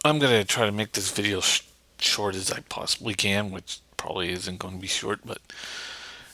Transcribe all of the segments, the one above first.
I'm going to try to make this video short as I possibly can, which probably isn't going to be short, but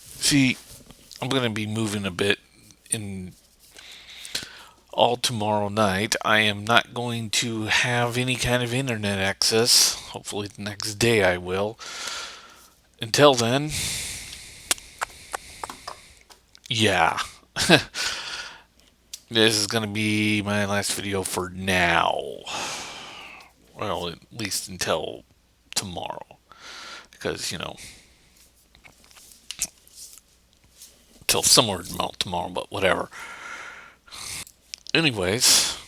see, I'm going to be moving a bit in all tomorrow night. I am not going to have any kind of internet access. Hopefully, the next day I will. Until then, yeah. This is going to be my last video for now. Well, at least until tomorrow. Because, till somewhere tomorrow, but whatever. Anyways,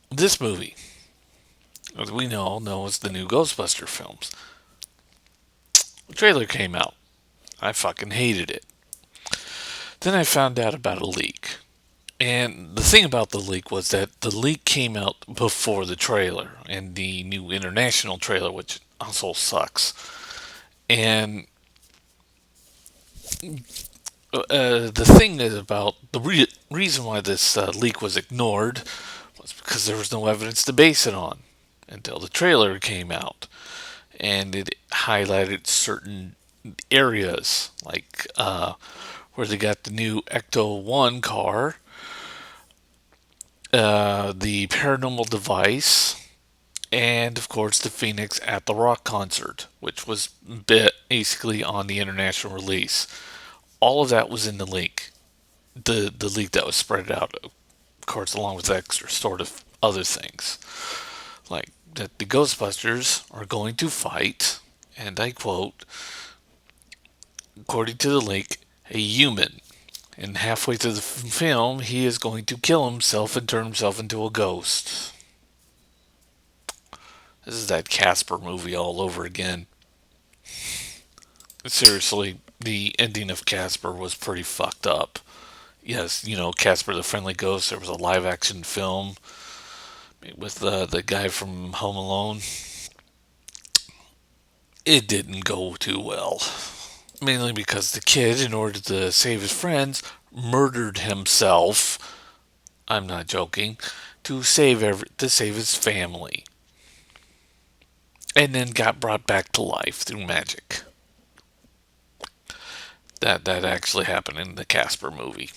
this movie, as we all know, is the new Ghostbuster films. The trailer came out. I fucking hated it. Then I found out about a leak. And the thing about the leak was that the leak came out before the trailer and the new international trailer, which also sucks. And the thing is about the reason why this leak was ignored was because there was no evidence to base it on until the trailer came out. And it highlighted certain areas, like where they got the new Ecto 1 car, the paranormal device, and of course the Phoenix at the Rock concert, which was basically on the international release. All of that was in the leak. The leak that was spread out, of course, along with extra sort of other things, like that the Ghostbusters are going to fight, and I quote, according to the leak, a human. And halfway through the film, he is going to kill himself and turn himself into a ghost. This is that Casper movie all over again. Seriously, the ending of Casper was pretty fucked up. Yes, Casper the Friendly Ghost, there was a live action film with the guy from Home Alone. It didn't go too well. Mainly because the kid, in order to save his friends, murdered himself. I'm not joking. To save his family, and then got brought back to life through magic. That actually happened in the Casper movie.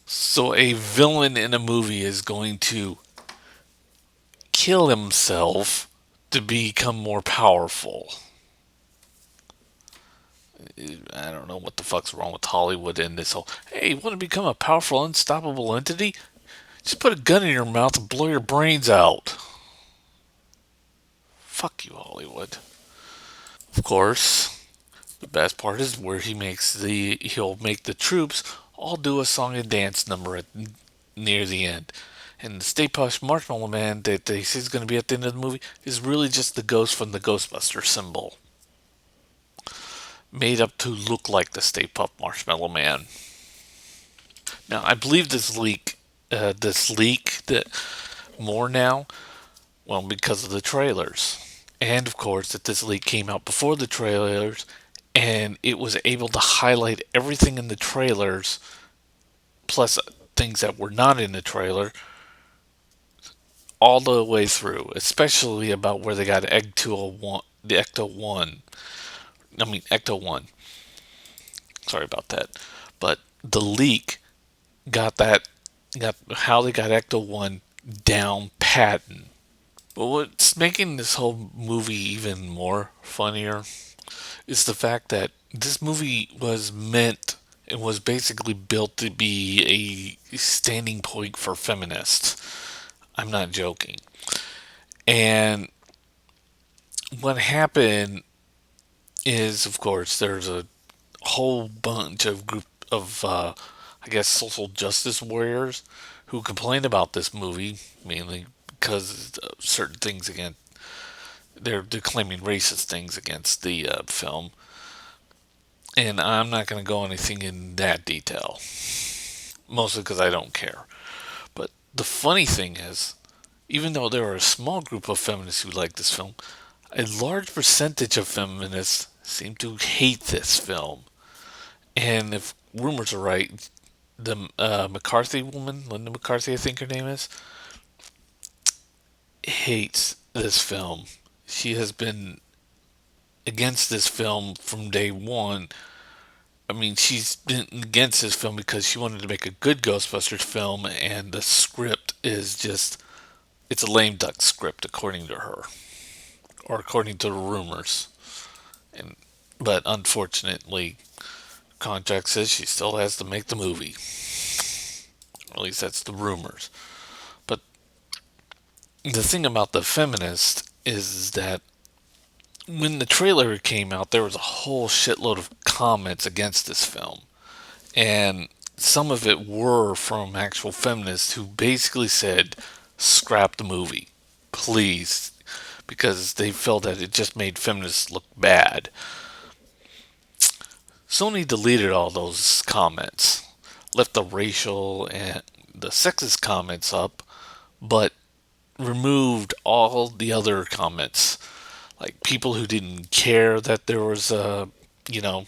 So a villain in a movie is going to kill himself to become more powerful. I don't know what the fuck's wrong with Hollywood and this whole. Hey, you want to become a powerful, unstoppable entity? Just put a gun in your mouth and blow your brains out. Fuck you, Hollywood. Of course, the best part is where he'll make the troops all do a song and dance number near the end. And the Stay Puft Marshmallow Man that they say is going to be at the end of the movie is really just the ghost from the Ghostbuster symbol, made up to look like the Stay Puft Marshmallow Man. Now, I believe this leak that more now, well, because of the trailers, and of course that this leak came out before the trailers, and it was able to highlight everything in the trailers, plus things that were not in the trailer, all the way through, especially about where they got Egg 201, the Ecto 1. I mean, Ecto 1. Sorry about that. But the leak got how they got Ecto 1 down patent. But what's making this whole movie even more funnier is the fact that this movie was meant and was basically built to be a standing point for feminists. I'm not joking. And what happened is, of course, there's a whole bunch of group of, I guess, social justice warriors who complained about this movie mainly because of certain things against. They're claiming racist things against the film, and I'm not going to go anything in that detail, mostly because I don't care. But the funny thing is, even though there are a small group of feminists who like this film, a large percentage of feminists seem to hate this film. And if rumors are right, the McCarthy woman, Linda McCarthy, I think her name is, hates this film. She has been against this film from day one. I mean, she's been against this film because she wanted to make a good Ghostbusters film, and the script is just, it's a lame duck script, according to her, or according to the rumors. And but unfortunately, contract says she still has to make the movie. Or at least that's the rumors. But the thing about The Feminist is that when the trailer came out, there was a whole shitload of comments against this film. And some of it were from actual feminists who basically said, scrap the movie, please, because they felt that it just made feminists look bad. Sony deleted all those comments, left the racial and the sexist comments up, but removed all the other comments. Like people who didn't care that there was a, you know,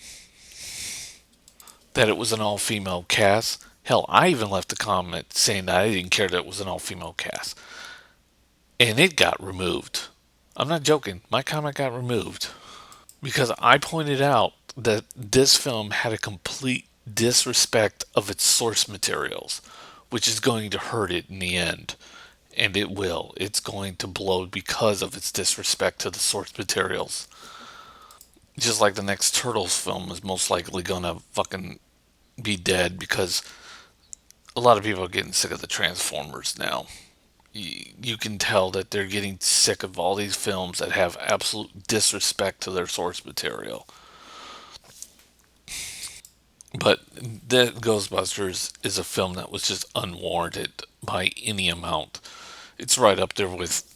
that it was an all female cast. Hell, I even left a comment saying that I didn't care that it was an all female cast. And it got removed. I'm not joking. My comment got removed because I pointed out that this film had a complete disrespect of its source materials, which is going to hurt it in the end. And it will. It's going to blow because of its disrespect to the source materials. Just like the next Turtles film is most likely gonna fucking be dead because a lot of people are getting sick of the Transformers now. You can tell that they're getting sick of all these films that have absolute disrespect to their source material. But that Ghostbusters is a film that was just unwarranted by any amount. It's right up there with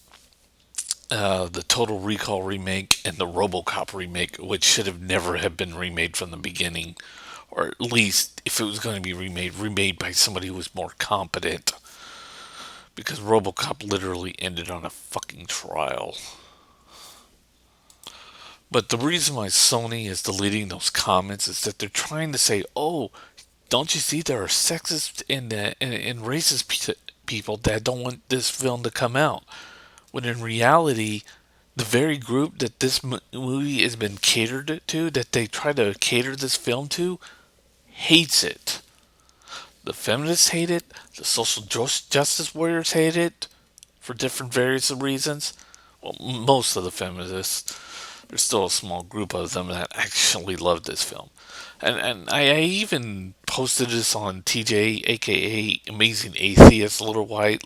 the Total Recall remake and the RoboCop remake, which should have never have been remade from the beginning, or at least if it was going to be remade by somebody who was more competent. Because RoboCop literally ended on a fucking trial. But the reason why Sony is deleting those comments is that they're trying to say, "Oh, don't you see there are sexist and racist people that don't want this film to come out?" When in reality, the very group that this movie has been catered to, that they try to cater this film to, hates it. The feminists hate it. The social justice warriors hate it for different various reasons. Well, most of the feminists. There's still a small group of them that actually love this film. And I even posted this on TJ, aka Amazing Atheist, little wide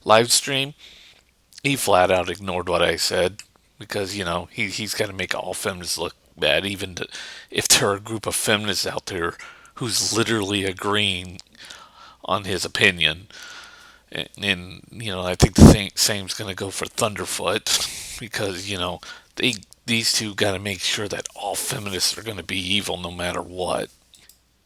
live stream. He flat out ignored what I said because he's got to make all feminists look bad, even if there are a group of feminists out there who's literally agreeing on his opinion. And I think the same's going to go for Thunderfoot because these two got to make sure that all feminists are going to be evil no matter what.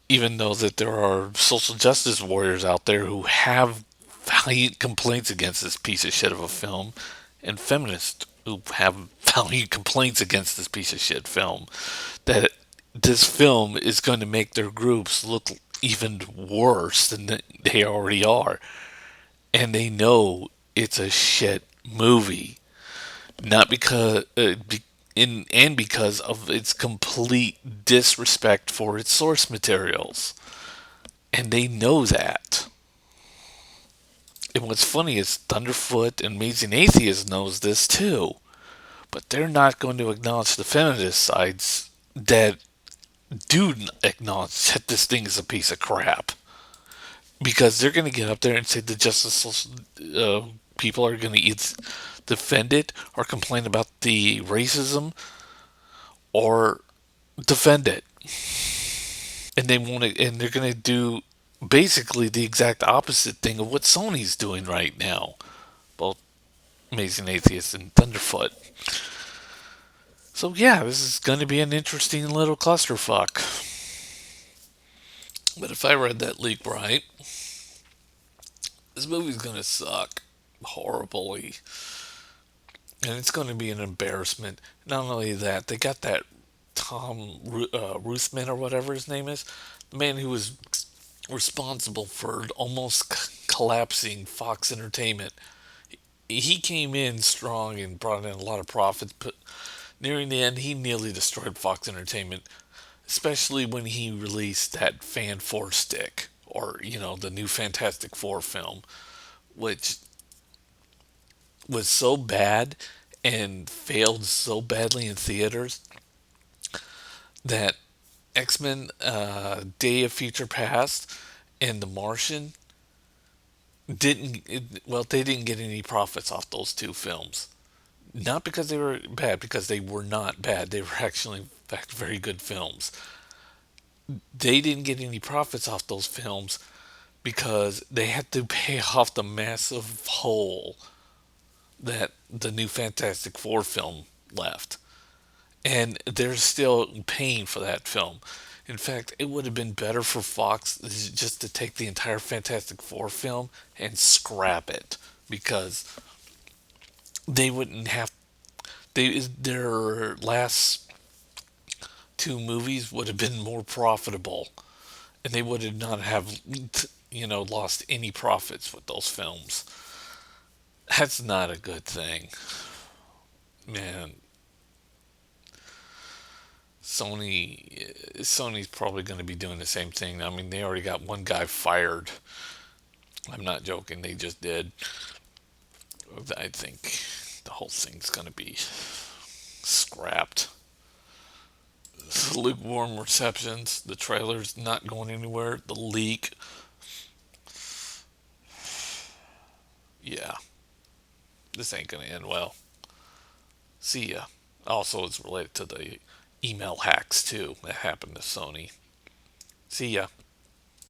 Even though that there are social justice warriors out there who have valiant complaints against this piece of shit of a film, and feminists who have valiant complaints against this piece of shit film, that this film is going to make their groups look even worse than they already are. And they know it's a shit movie. Not because and because of its complete disrespect for its source materials. And they know that. And what's funny is Thunderfoot and Amazing Atheist knows this too. But they're not going to acknowledge the feminist sides that do acknowledge that this thing is a piece of crap. Because they're going to get up there and say the justice people are going to either defend it or complain about the racism or defend it. And they want to, and they're going to do basically the exact opposite thing of what Sony's doing right now. Both Amazing Atheist and Thunderfoot. So yeah, this is going to be an interesting little clusterfuck. But if I read that leak right, this movie's going to suck horribly. And it's going to be an embarrassment. Not only that, they got that Tom Ruthman or whatever his name is, the man who was responsible for almost collapsing Fox Entertainment. he came in strong and brought in a lot of profits, but nearing the end, he nearly destroyed Fox Entertainment, especially when he released that Fan Four stick, or the new Fantastic Four film, which was so bad and failed so badly in theaters that X Men, Day of Future Past, and The Martian they didn't get any profits off those two films. Not because they were bad, because they were not bad. They were actually, in fact, very good films. They didn't get any profits off those films because they had to pay off the massive hole that the new Fantastic Four film left. And they're still paying for that film. In fact, it would have been better for Fox just to take the entire Fantastic Four film and scrap it, because they wouldn't have their last two movies would have been more profitable, and they would have not have lost any profits with those films. That's not a good thing, man. Sony's probably going to be doing the same thing. I mean, they already got one guy fired. I'm not joking. They just did. I think the whole thing's going to be scrapped. Lukewarm receptions. The trailer's not going anywhere. The leak. Yeah, this ain't going to end well. See ya. Also, it's related to the email hacks too that happened to Sony. See ya.